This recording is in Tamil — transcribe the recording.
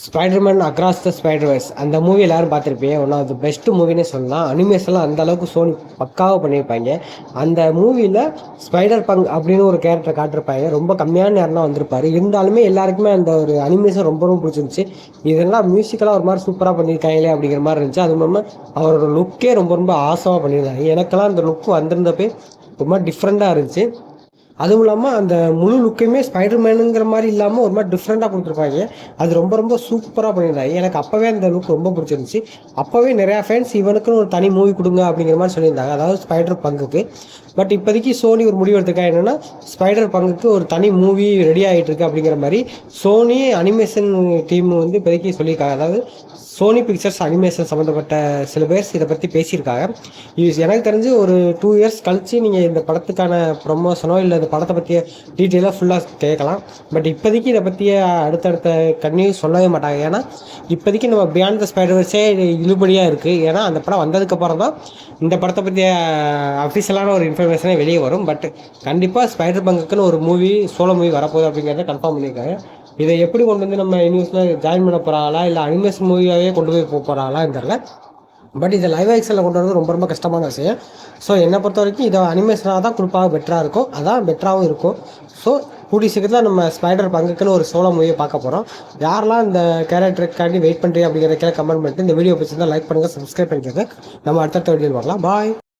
ஸ்பைடர்மேன் அக்ராஸ் த ஸ்பைடர்வர்ஸ் அந்த மூவி எல்லாரும் பார்த்துருப்பீங்க. ஒன் ஆஃப் த பெஸ்ட் மூவினே சொல்லலாம். அனிமேஷன்லாம் அந்த அளவுக்கு சோனி பக்காவாக பண்ணியிருப்பாங்க. அந்த மூவியில் ஸ்பைடர் பங்க் அப்படின்னு ஒரு கேரக்டர் காட்டிருப்பாங்க. ரொம்ப கம்மியான நேரம் தான் வந்திருப்பாரு. இருந்தாலுமே எல்லாருக்குமே அந்த ஒரு அனிமேஷன் ரொம்ப ரொம்ப பிடிச்சிருந்துச்சு. இதெல்லாம் மியூசிக்கெல்லாம் ஒரு மாதிரி சூப்பராக பண்ணியிருக்காங்களே அப்படிங்கிற மாதிரி இருந்துச்சு. அது இல்லாமல் அவரோட லுக்கே ரொம்ப ரொம்ப ஆசமாக பண்ணியிருந்தாங்க. எனக்கெல்லாம் அந்த லுக் வந்திருந்தப்பே ரொம்ப டிஃப்ரெண்ட்டாக இருந்துச்சு. அதுவும் இல்லாமல் அந்த முழு லுக்கையுமே ஸ்பைடர் மேனுங்கிற மாதிரி இல்லாமல் ஒரு மாதிரி டிஃப்ரெண்ட்டாக கொடுத்துருப்பாங்க. அது ரொம்ப ரொம்ப சூப்பராக பண்ணியிருந்தாங்க. எனக்கு அப்போவே அந்த லுக் ரொம்ப பிடிச்சிருந்துச்சி. அப்போவே நிறையா ஃபேன்ஸ் இவனுக்குன்னு ஒரு தனி மூவி கொடுங்க அப்படிங்கிற மாதிரி சொல்லியிருந்தாங்க, அதாவது ஸ்பைடர் பங்குக்கு. பட் இப்போதைக்கு சோனி ஒரு முடிவு எடுத்திருக்காங்க, என்னென்னா ஸ்பைடர் பங்குக்கு ஒரு தனி மூவி ரெடி ஆகிட்டு இருக்கு அப்படிங்கிற மாதிரி சோனி அனிமேஷன் டீம் வந்து இப்போதைக்கு சொல்லியிருக்காங்க. அதாவது சோனி பிக்சர்ஸ் அனிமேஷன் சம்மந்தப்பட்ட சில பேர் இதை பற்றி பேசியிருக்காங்க. இது எனக்கு தெரிஞ்சு ஒரு 2 இயர்ஸ் கழித்து நீங்கள் இந்த படத்துக்கான ப்ரொமோஷனோ இல்லை இந்த படத்தை பற்றிய டீட்டெயிலாக ஃபுல்லாக கேட்கலாம். பட் இப்போதைக்கு இதை பற்றிய அடுத்தடுத்த கன்னியூஸ் சொல்லவே மாட்டாங்க. ஏன்னா இப்போதைக்கு நம்ம பியாண்ட் த ஸ்பைடர்வர்ஸே இழுபடியாக இருக்குது. ஏன்னா அந்த படம் வந்ததுக்கப்புறம் தான் இந்த படத்தை பற்றிய அஃபிஷியலான ஒரு இன்ஃபர்மேஷனே வெளியே வரும். பட் கண்டிப்பாக ஸ்பைடர் பங்குக்குன்னு ஒரு மூவி சோலோ மூவி வரப்போகுது அப்படிங்கிறத கன்ஃபார்ம் பண்ணியிருக்காங்க. இதை எப்படி கொண்டு வந்து நம்ம நியூஸில் ஜாயின் பண்ண போகிறாங்களா இல்லை அனிமேஷன் மூவியாகவே கொண்டு போய் போகிறாங்களான்னு தெரில. பட் இதை லைவ் ஆக்ஷனில் கொண்டு வரது ரொம்ப ரொம்ப கஷ்டமான விஷயம். ஸோ என்னை பொறுத்த வரைக்கும் இதை அனிமேஷனாக தான் கொடுப்பாங்க, பெட்டராக இருக்கும். அதான் பெட்டராகவும் இருக்கும். ஸோ கூடிய சீக்கிரத்தில் நம்ம ஸ்பைடர் பங்குக்குன்னு ஒரு சோலோ மூவியை பார்க்க போகிறோம். யாரெல்லாம் இந்த கேரக்டருக்காண்டி வெயிட் பண்ணுறீங்க அப்படிங்கிற கமெண்ட் பண்ணிட்டு இந்த வீடியோ பிடிச்சிருந்தா லைக் பண்ணுங்கள், சப்ஸ்கிரைப் பண்ணிக்கோங்க. நம்ம அடுத்தடுத்த வீடியோ பார்க்கலாம். பாய்.